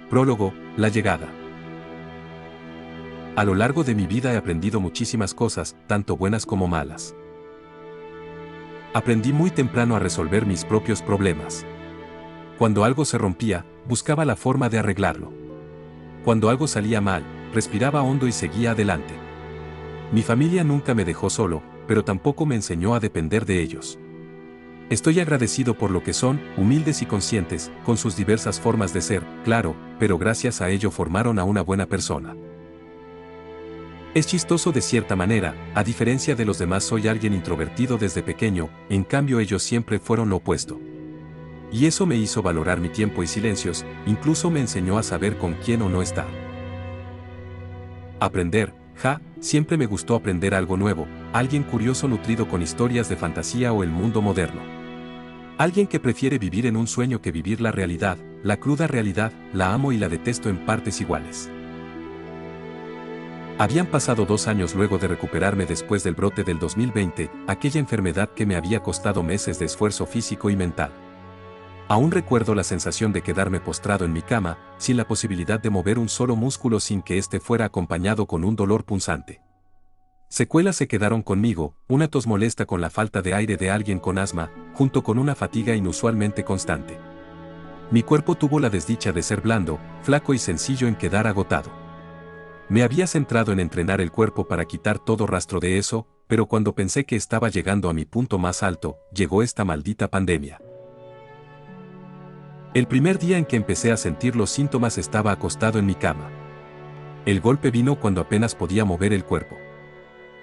Prólogo, la llegada. A lo largo de mi vida he aprendido muchísimas cosas, tanto buenas como malas. Aprendí muy temprano a resolver mis propios problemas. Cuando algo se rompía, buscaba la forma de arreglarlo. Cuando algo salía mal, respiraba hondo y seguía adelante. Mi familia nunca me dejó solo, pero tampoco me enseñó a depender de ellos. Estoy agradecido por lo que son, humildes y conscientes, con sus diversas formas de ser, claro, pero gracias a ello formaron a una buena persona. Es chistoso de cierta manera, a diferencia de los demás soy alguien introvertido desde pequeño, en cambio ellos siempre fueron lo opuesto. Y eso me hizo valorar mi tiempo y silencios, incluso me enseñó a saber con quién o no estar. Aprender, siempre me gustó aprender algo nuevo, alguien curioso nutrido con historias de fantasía o el mundo moderno. Alguien que prefiere vivir en un sueño que vivir la realidad, la cruda realidad, la amo y la detesto en partes iguales. Habían pasado 2 años luego de recuperarme después del brote del 2020, aquella enfermedad que me había costado meses de esfuerzo físico y mental. Aún recuerdo la sensación de quedarme postrado en mi cama, sin la posibilidad de mover un solo músculo sin que éste fuera acompañado con un dolor punzante. Secuelas se quedaron conmigo, una tos molesta con la falta de aire de alguien con asma, junto con una fatiga inusualmente constante. Mi cuerpo tuvo la desdicha de ser blando, flaco y sencillo en quedar agotado. Me había centrado en entrenar el cuerpo para quitar todo rastro de eso, pero cuando pensé que estaba llegando a mi punto más alto, llegó esta maldita pandemia. El primer día en que empecé a sentir los síntomas estaba acostado en mi cama. El golpe vino cuando apenas podía mover el cuerpo.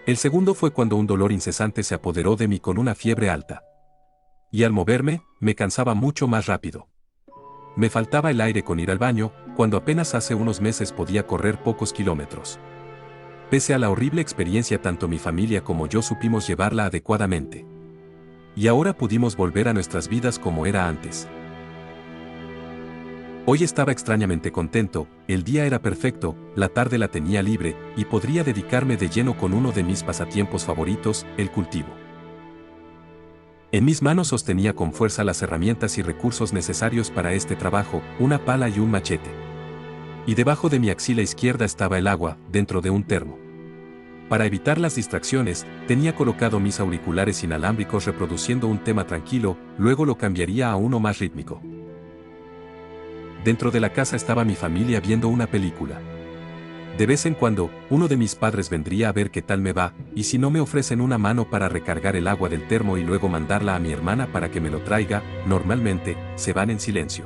El segundo fue cuando un dolor incesante se apoderó de mí con una fiebre alta. Y al moverme, me cansaba mucho más rápido. Me faltaba el aire con ir al baño, cuando apenas hace unos meses podía correr pocos kilómetros. Pese a la horrible experiencia, tanto mi familia como yo supimos llevarla adecuadamente. Y ahora pudimos volver a nuestras vidas como era antes. Hoy estaba extrañamente contento, el día era perfecto, la tarde la tenía libre, y podría dedicarme de lleno con uno de mis pasatiempos favoritos, el cultivo. En mis manos sostenía con fuerza las herramientas y recursos necesarios para este trabajo, una pala y un machete. Y debajo de mi axila izquierda estaba el agua, dentro de un termo. Para evitar las distracciones, tenía colocado mis auriculares inalámbricos reproduciendo un tema tranquilo, luego lo cambiaría a uno más rítmico. Dentro de la casa estaba mi familia viendo una película. De vez en cuando, uno de mis padres vendría a ver qué tal me va, y si no me ofrecen una mano para recargar el agua del termo y luego mandarla a mi hermana para que me lo traiga, normalmente, se van en silencio.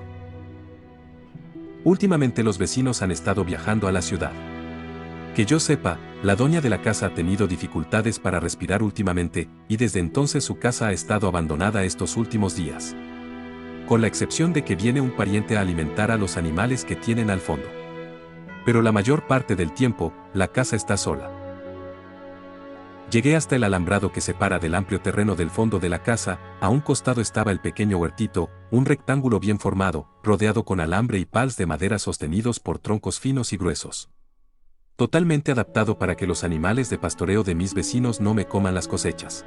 Últimamente los vecinos han estado viajando a la ciudad. Que yo sepa, la dueña de la casa ha tenido dificultades para respirar últimamente, y desde entonces su casa ha estado abandonada estos últimos días. Con la excepción de que viene un pariente a alimentar a los animales que tienen al fondo. Pero la mayor parte del tiempo, la casa está sola. Llegué hasta el alambrado que separa del amplio terreno del fondo de la casa, a un costado estaba el pequeño huertito, un rectángulo bien formado, rodeado con alambre y pals de madera sostenidos por troncos finos y gruesos. Totalmente adaptado para que los animales de pastoreo de mis vecinos no me coman las cosechas.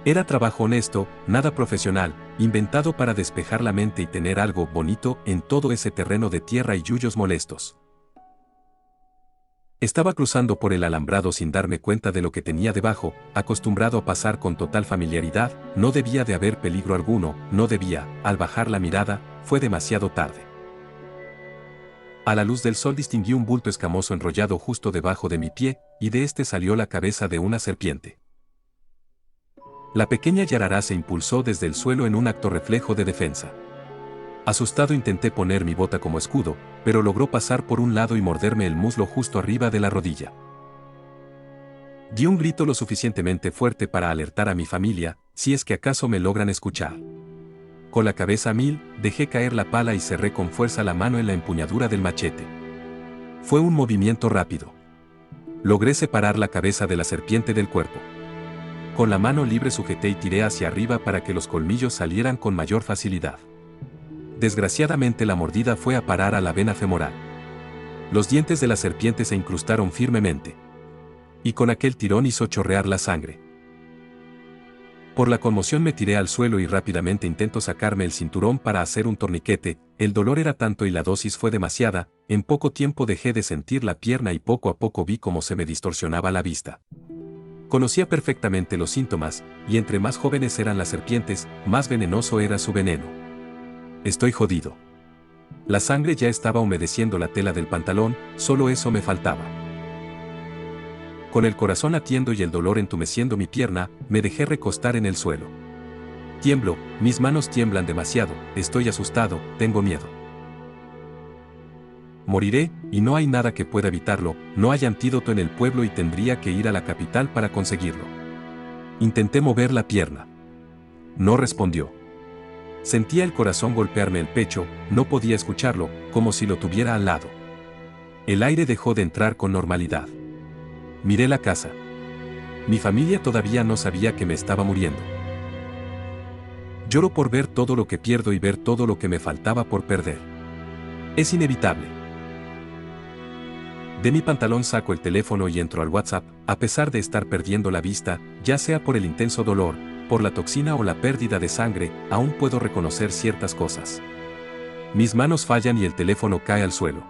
Era trabajo honesto, nada profesional, inventado para despejar la mente y tener algo bonito en todo ese terreno de tierra y yuyos molestos. Estaba cruzando por el alambrado sin darme cuenta de lo que tenía debajo, acostumbrado a pasar con total familiaridad, no debía de haber peligro alguno, no debía, al bajar la mirada, fue demasiado tarde. A la luz del sol distinguí un bulto escamoso enrollado justo debajo de mi pie, y de este salió la cabeza de una serpiente. La pequeña yarará se impulsó desde el suelo en un acto reflejo de defensa. Asustado intenté poner mi bota como escudo, pero logró pasar por un lado y morderme el muslo justo arriba de la rodilla. Di un grito lo suficientemente fuerte para alertar a mi familia, si es que acaso me logran escuchar. Con la cabeza a mil, dejé caer la pala y cerré con fuerza la mano en la empuñadura del machete. Fue un movimiento rápido. Logré separar la cabeza de la serpiente del cuerpo. Con la mano libre sujeté y tiré hacia arriba para que los colmillos salieran con mayor facilidad. Desgraciadamente la mordida fue a parar a la vena femoral. Los dientes de la serpiente se incrustaron firmemente. Y con aquel tirón hizo chorrear la sangre. Por la conmoción me tiré al suelo y rápidamente intento sacarme el cinturón para hacer un torniquete. El dolor era tanto y la dosis fue demasiada. En poco tiempo dejé de sentir la pierna y poco a poco vi cómo se me distorsionaba la vista. Conocía perfectamente los síntomas, y entre más jóvenes eran las serpientes, más venenoso era su veneno. Estoy jodido. La sangre ya estaba humedeciendo la tela del pantalón, solo eso me faltaba. Con el corazón latiendo y el dolor entumeciendo mi pierna, me dejé recostar en el suelo. Tiemblo, mis manos tiemblan demasiado, estoy asustado, tengo miedo. Moriré, y no hay nada que pueda evitarlo, no hay antídoto en el pueblo y tendría que ir a la capital para conseguirlo. Intenté mover la pierna. No respondió. Sentía el corazón golpearme el pecho, no podía escucharlo, como si lo tuviera al lado. El aire dejó de entrar con normalidad. Miré la casa. Mi familia todavía no sabía que me estaba muriendo. Lloro por ver todo lo que pierdo y ver todo lo que me faltaba por perder. Es inevitable. De mi pantalón saco el teléfono y entro al WhatsApp, a pesar de estar perdiendo la vista, ya sea por el intenso dolor, por la toxina o la pérdida de sangre, aún puedo reconocer ciertas cosas. Mis manos fallan y el teléfono cae al suelo.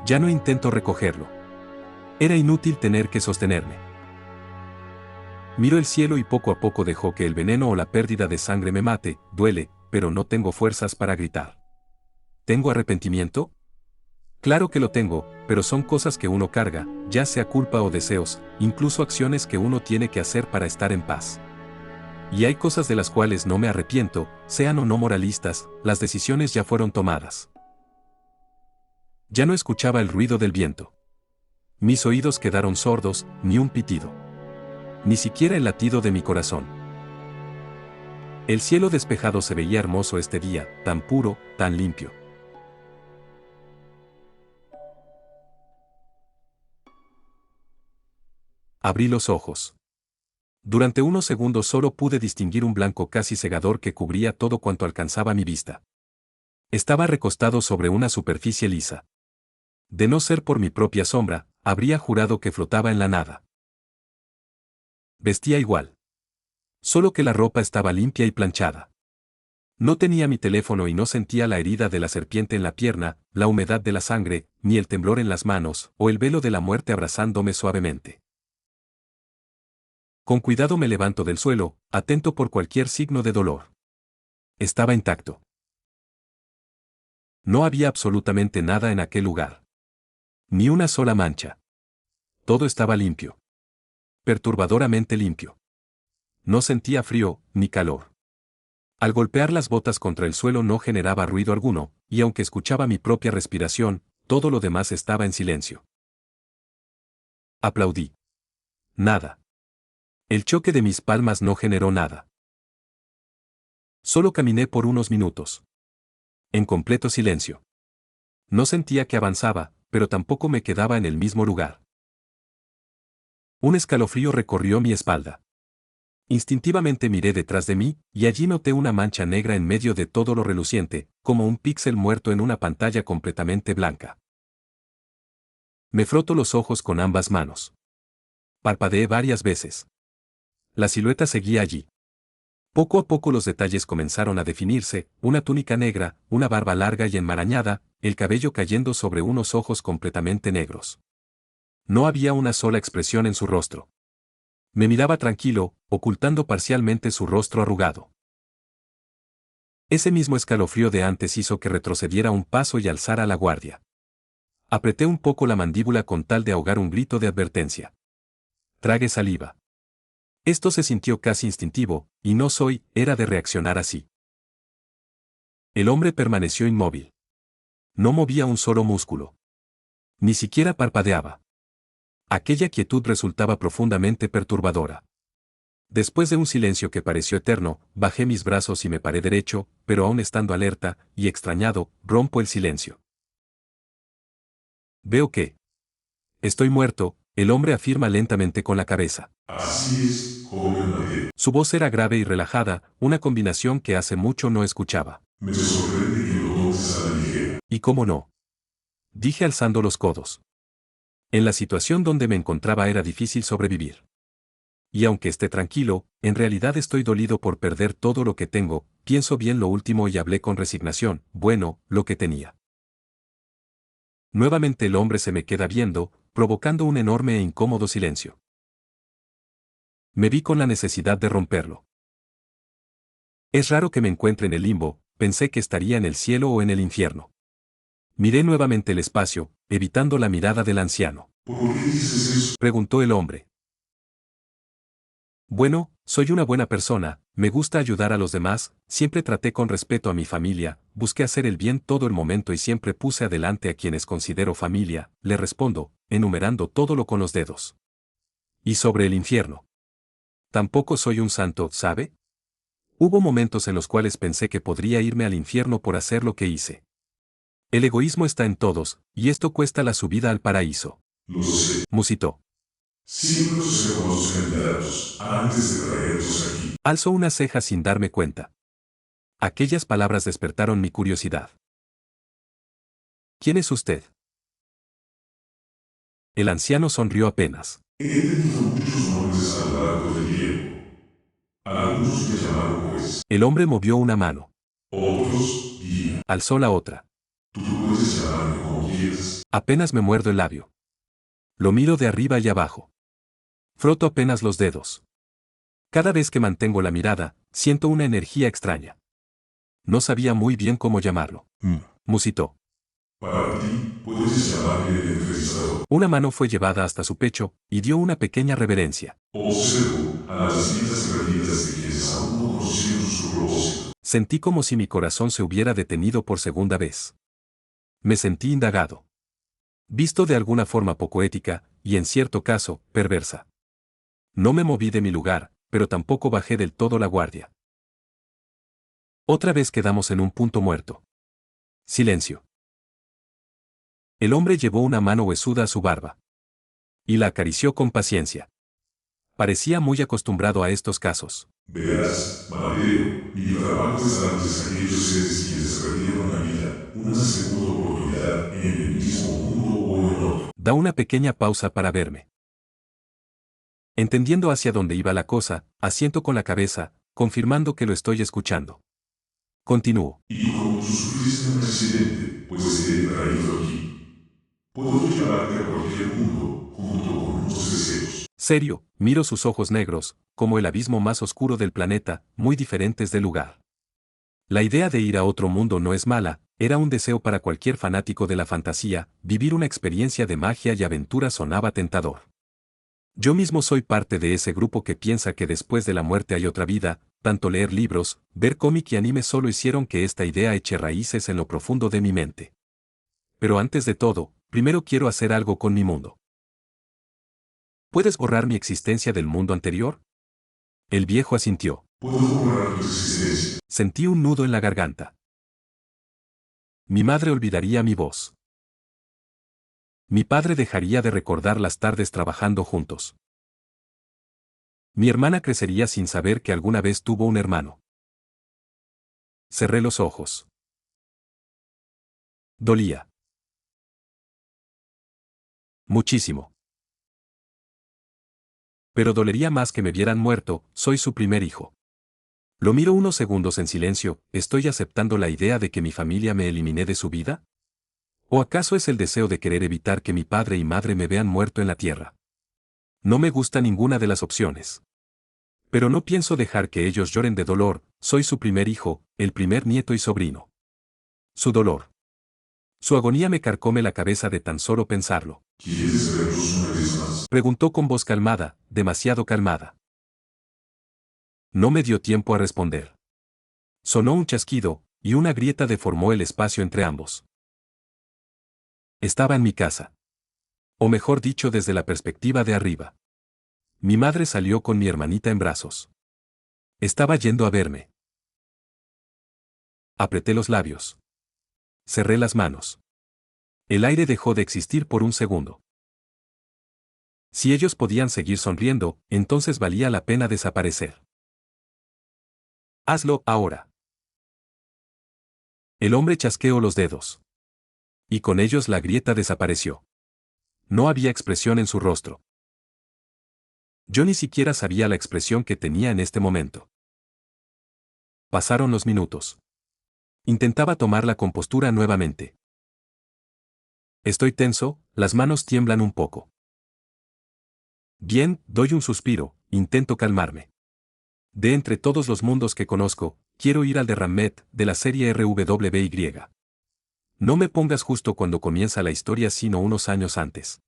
Ya no intento recogerlo. Era inútil tener que sostenerme. Miro el cielo y poco a poco dejo que el veneno o la pérdida de sangre me mate, duele, pero no tengo fuerzas para gritar. ¿Tengo arrepentimiento? Claro que lo tengo, pero son cosas que uno carga, ya sea culpa o deseos, incluso acciones que uno tiene que hacer para estar en paz. Y hay cosas de las cuales no me arrepiento, sean o no moralistas, las decisiones ya fueron tomadas. Ya no escuchaba el ruido del viento. Mis oídos quedaron sordos, ni un pitido. Ni siquiera el latido de mi corazón. El cielo despejado se veía hermoso este día, tan puro, tan limpio. Abrí los ojos. Durante unos segundos solo pude distinguir un blanco casi cegador que cubría todo cuanto alcanzaba mi vista. Estaba recostado sobre una superficie lisa. De no ser por mi propia sombra, habría jurado que flotaba en la nada. Vestía igual. Solo que la ropa estaba limpia y planchada. No tenía mi teléfono y no sentía la herida de la serpiente en la pierna, la humedad de la sangre, ni el temblor en las manos, o el velo de la muerte abrazándome suavemente. Con cuidado me levanto del suelo, atento por cualquier signo de dolor. Estaba intacto. No había absolutamente nada en aquel lugar. Ni una sola mancha. Todo estaba limpio. Perturbadoramente limpio. No sentía frío, ni calor. Al golpear las botas contra el suelo no generaba ruido alguno, y aunque escuchaba mi propia respiración, todo lo demás estaba en silencio. Aplaudí. Nada. El choque de mis palmas no generó nada. Solo caminé por unos minutos. En completo silencio. No sentía que avanzaba, pero tampoco me quedaba en el mismo lugar. Un escalofrío recorrió mi espalda. Instintivamente miré detrás de mí, y allí noté una mancha negra en medio de todo lo reluciente, como un píxel muerto en una pantalla completamente blanca. Me froto los ojos con ambas manos. Parpadeé varias veces. La silueta seguía allí. Poco a poco los detalles comenzaron a definirse, una túnica negra, una barba larga y enmarañada, el cabello cayendo sobre unos ojos completamente negros. No había una sola expresión en su rostro. Me miraba tranquilo, ocultando parcialmente su rostro arrugado. Ese mismo escalofrío de antes hizo que retrocediera un paso y alzara la guardia. Apreté un poco la mandíbula con tal de ahogar un grito de advertencia. Tragué saliva. Esto se sintió casi instintivo, y no era de reaccionar así. El hombre permaneció inmóvil. No movía un solo músculo. Ni siquiera parpadeaba. Aquella quietud resultaba profundamente perturbadora. Después de un silencio que pareció eterno, bajé mis brazos y me paré derecho, pero aún estando alerta, y extrañado, rompo el silencio. Veo que estoy muerto, el hombre afirma lentamente con la cabeza. Así es, joven Maguire. Su voz era grave y relajada, una combinación que hace mucho no escuchaba. Me sorprende que lo notes a la ligera. ¿Y cómo no? Dije alzando los codos. En la situación donde me encontraba era difícil sobrevivir. Y aunque esté tranquilo, en realidad estoy dolido por perder todo lo que tengo, pienso bien lo último y hablé con resignación, bueno, lo que tenía. Nuevamente el hombre se me queda viendo, provocando un enorme e incómodo silencio. Me vi con la necesidad de romperlo. Es raro que me encuentre en el limbo, pensé que estaría en el cielo o en el infierno. Miré nuevamente el espacio, evitando la mirada del anciano. ¿Por qué dices eso? Preguntó el hombre. Bueno, soy una buena persona, me gusta ayudar a los demás, siempre traté con respeto a mi familia, busqué hacer el bien todo el momento y siempre puse adelante a quienes considero familia, le respondo, enumerando todo lo con los dedos. Y sobre el infierno. Tampoco soy un santo, ¿sabe? Hubo momentos en los cuales pensé que podría irme al infierno por hacer lo que hice. El egoísmo está en todos, y esto cuesta la subida al paraíso. Lo sé. Musitó. Siempre con los candidatos antes de traerlos aquí. Alzó una ceja sin darme cuenta. Aquellas palabras despertaron mi curiosidad. ¿Quién es usted? El anciano sonrió apenas. He tenido muchos nombres a lo largo del tiempo. Algunos me llamaron juez. El hombre movió una mano. Otros, guía. Alzó la otra. Tú puedes llamarme como quieras. Apenas me muerdo el labio. Lo miro de arriba y abajo. Froto apenas los dedos. Cada vez que mantengo la mirada, siento una energía extraña. No sabía muy bien cómo llamarlo. Musitó. Para ti, puedes llamarme el entrevistador. Una mano fue llevada hasta su pecho, y dio una pequeña reverencia. Observo a las vidas perdidas de quienes aún no conocieron su propósito. Sentí como si mi corazón se hubiera detenido por segunda vez. Me sentí indagado. Visto de alguna forma poco ética, y en cierto caso, perversa. No me moví de mi lugar, pero tampoco bajé del todo la guardia. Otra vez quedamos en un punto muerto. Silencio. El hombre llevó una mano huesuda a su barba. Y la acarició con paciencia. Parecía muy acostumbrado a estos casos. Verás, Mateo, mi trabajo es darles a aquellos seres quienes perdieron la vida una segunda oportunidad en el mismo mundo o en otro. Da una pequeña pausa para verme. Entendiendo hacia dónde iba la cosa, asiento con la cabeza, confirmando que lo estoy escuchando. Continúo. Y como tú sufriste un accidente, pues te he traído aquí. Puedo llevarte a cualquier mundo, junto con unos deseos. Serio, miro sus ojos negros, como el abismo más oscuro del planeta, muy diferentes del lugar. La idea de ir a otro mundo no es mala, era un deseo para cualquier fanático de la fantasía, vivir una experiencia de magia y aventura sonaba tentador. Yo mismo soy parte de ese grupo que piensa que después de la muerte hay otra vida, tanto leer libros, ver cómic y anime solo hicieron que esta idea eche raíces en lo profundo de mi mente. Pero antes de todo, primero quiero hacer algo con mi mundo. ¿Puedes borrar mi existencia del mundo anterior? El viejo asintió. Puedo borrar tu existencia. Sentí un nudo en la garganta. Mi madre olvidaría mi voz. Mi padre dejaría de recordar las tardes trabajando juntos. Mi hermana crecería sin saber que alguna vez tuvo un hermano. Cerré los ojos. Dolía. Muchísimo. Pero dolería más que me vieran muerto, soy su primer hijo. Lo miro unos segundos en silencio, ¿estoy aceptando la idea de que mi familia me eliminé de su vida? ¿O acaso es el deseo de querer evitar que mi padre y madre me vean muerto en la tierra? No me gusta ninguna de las opciones. Pero no pienso dejar que ellos lloren de dolor, soy su primer hijo, el primer nieto y sobrino. Su dolor. Su agonía me carcome la cabeza de tan solo pensarlo. ¿Quieres verlos una vez más? Preguntó con voz calmada, demasiado calmada. No me dio tiempo a responder. Sonó un chasquido, y una grieta deformó el espacio entre ambos. Estaba en mi casa. O mejor dicho, desde la perspectiva de arriba. Mi madre salió con mi hermanita en brazos. Estaba yendo a verme. Apreté los labios. Cerré las manos. El aire dejó de existir por un segundo. Si ellos podían seguir sonriendo, entonces valía la pena desaparecer. Hazlo ahora. El hombre chasqueó los dedos. Y con ellos la grieta desapareció. No había expresión en su rostro. Yo ni siquiera sabía la expresión que tenía en este momento. Pasaron los minutos. Intentaba tomar la compostura nuevamente. Estoy tenso, las manos tiemblan un poco. Bien, doy un suspiro, intento calmarme. De entre todos los mundos que conozco, quiero ir al de Rammet, de la serie RWBY. No me pongas justo cuando comienza la historia sino unos años antes.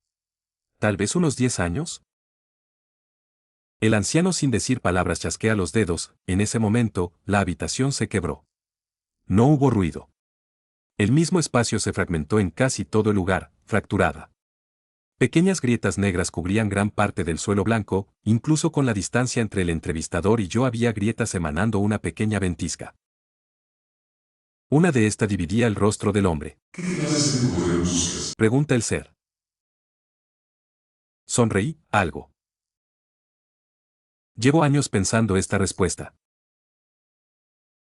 ¿Tal vez unos 10 años? El anciano sin decir palabras chasquea los dedos, en ese momento, la habitación se quebró. No hubo ruido. El mismo espacio se fragmentó en casi todo el lugar, fracturada. Pequeñas grietas negras cubrían gran parte del suelo blanco, incluso con la distancia entre el entrevistador y yo había grietas emanando una pequeña ventisca. Una de estas dividía el rostro del hombre. ¿Qué clase de poder buscas? Pregunta el ser. Sonreí, algo. Llevo años pensando esta respuesta.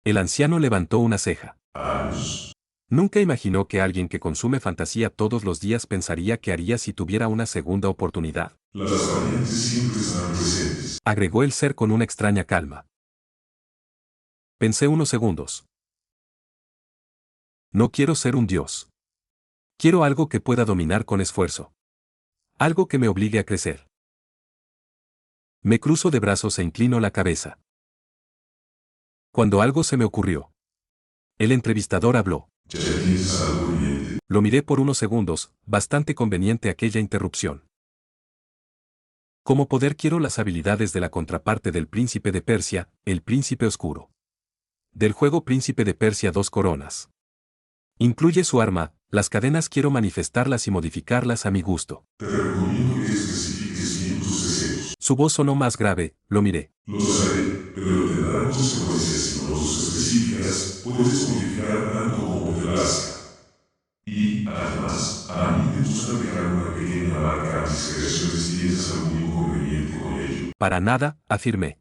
El anciano levantó una ceja. ¿Años? Nunca imaginó que alguien que consume fantasía todos los días pensaría que haría si tuviera una segunda oportunidad. Las variantes siempre estarán presentes. Agregó el ser con una extraña calma. Pensé unos segundos. No quiero ser un dios. Quiero algo que pueda dominar con esfuerzo. Algo que me obligue a crecer. Me cruzo de brazos e inclino la cabeza. Cuando algo se me ocurrió. El entrevistador habló. ¿Ya tienes algo en mente? Lo miré por unos segundos, bastante conveniente aquella interrupción. Como poder quiero las habilidades de la contraparte del príncipe de Persia, el príncipe oscuro. Del juego Príncipe de Persia 2 coronas. Incluye su arma, las cadenas quiero manifestarlas y modificarlas a mi gusto. Te recomiendo que especifiques bien tus deseos. Su voz sonó más grave, lo miré. Los haré, pero tendrán consecuencias si no los especificas, puedes modificar tanto como te plazca. Y, además, a mí me gusta dejar una pequeña marca a mis creaciones si tienes algún inconveniente con ello. Para nada, afirmé.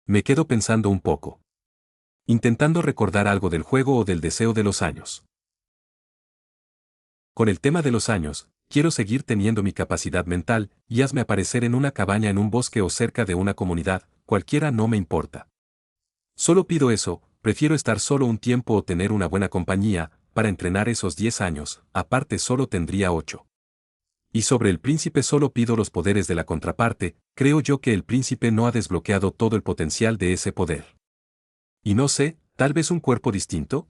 Me quedo pensando un poco. Intentando recordar algo del juego o del deseo de los años. Con el tema de los años, quiero seguir teniendo mi capacidad mental, y hazme aparecer en una cabaña en un bosque o cerca de una comunidad, cualquiera no me importa. Solo pido eso, prefiero estar solo un tiempo o tener una buena compañía, para entrenar esos 10 años, aparte solo tendría 8. Y sobre el príncipe solo pido los poderes de la contraparte, creo yo que el príncipe no ha desbloqueado todo el potencial de ese poder. Y no sé, tal vez un cuerpo distinto.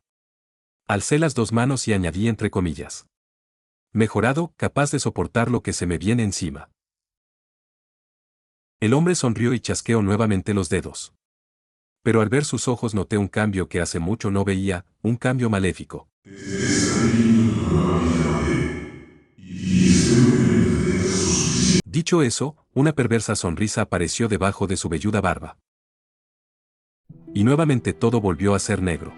Alcé las dos manos y añadí entre comillas. Mejorado, capaz de soportar lo que se me viene encima. El hombre sonrió y chasqueó nuevamente los dedos. Pero al ver sus ojos noté un cambio que hace mucho no veía, un cambio maléfico. Dicho eso, una perversa sonrisa apareció debajo de su velluda barba. Y nuevamente todo volvió a ser negro.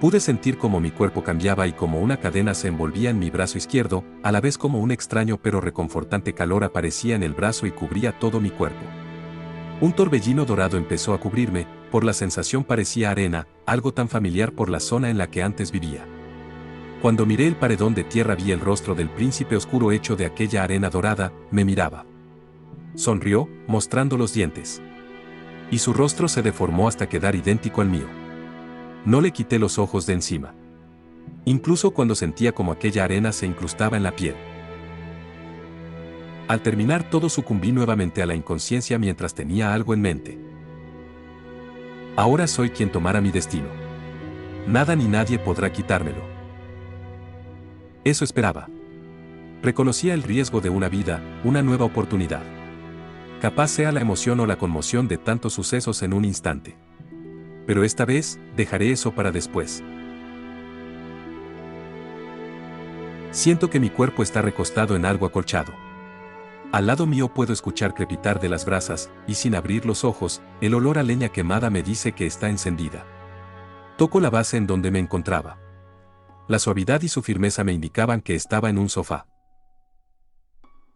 Pude sentir cómo mi cuerpo cambiaba y como una cadena se envolvía en mi brazo izquierdo, a la vez como un extraño pero reconfortante calor aparecía en el brazo y cubría todo mi cuerpo. Un torbellino dorado empezó a cubrirme, por la sensación parecía arena, algo tan familiar por la zona en la que antes vivía. Cuando miré el paredón de tierra vi el rostro del príncipe oscuro hecho de aquella arena dorada, me miraba. Sonrió, mostrando los dientes. Y su rostro se deformó hasta quedar idéntico al mío. No le quité los ojos de encima. Incluso cuando sentía como aquella arena se incrustaba en la piel. Al terminar todo sucumbí nuevamente a la inconsciencia mientras tenía algo en mente. Ahora soy quien tomara mi destino. Nada ni nadie podrá quitármelo. Eso esperaba. Reconocía el riesgo de una vida, una nueva oportunidad. Capaz sea la emoción o la conmoción de tantos sucesos en un instante. Pero esta vez, dejaré eso para después. Siento que mi cuerpo está recostado en algo acolchado. Al lado mío puedo escuchar crepitar de las brasas, y sin abrir los ojos, el olor a leña quemada me dice que está encendida. Toco la base en donde me encontraba. La suavidad y su firmeza me indicaban que estaba en un sofá.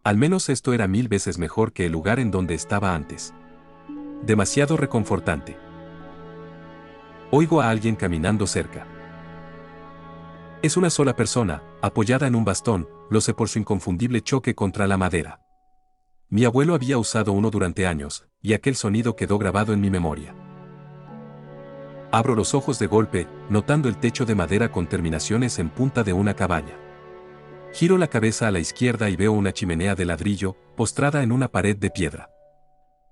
Al menos esto era 1000 veces mejor que el lugar en donde estaba antes. Demasiado reconfortante. Oigo a alguien caminando cerca. Es una sola persona, apoyada en un bastón, lo sé por su inconfundible choque contra la madera. Mi abuelo había usado uno durante años, y aquel sonido quedó grabado en mi memoria. Abro los ojos de golpe, notando el techo de madera con terminaciones en punta de una cabaña. Giro la cabeza a la izquierda y veo una chimenea de ladrillo, postrada en una pared de piedra.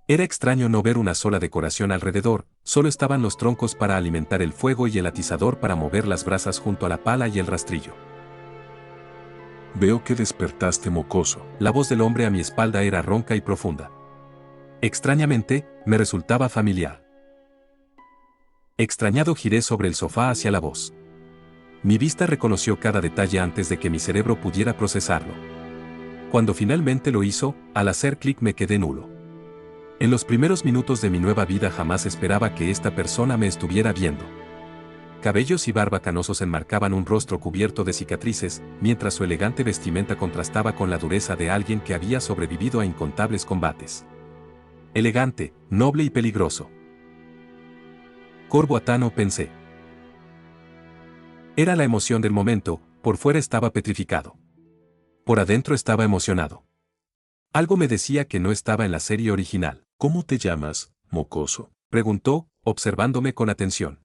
Era extraño no ver una sola decoración alrededor, solo estaban los troncos para alimentar el fuego y el atizador para mover las brasas junto a la pala y el rastrillo. Veo que despertaste, mocoso. La voz del hombre a mi espalda era ronca y profunda. Extrañamente, me resultaba familiar. Extrañado giré sobre el sofá hacia la voz. Mi vista reconoció cada detalle antes de que mi cerebro pudiera procesarlo. Cuando finalmente lo hizo, al hacer clic me quedé nulo. En los primeros minutos de mi nueva vida jamás esperaba que esta persona me estuviera viendo. Cabellos y barba canosos enmarcaban un rostro cubierto de cicatrices, mientras su elegante vestimenta contrastaba con la dureza de alguien que había sobrevivido a incontables combates. Elegante, noble y peligroso. Corvo Atano, pensé. Era la emoción del momento, por fuera estaba petrificado. Por adentro estaba emocionado. Algo me decía que no estaba en la serie original. ¿Cómo te llamas, mocoso? Preguntó, observándome con atención.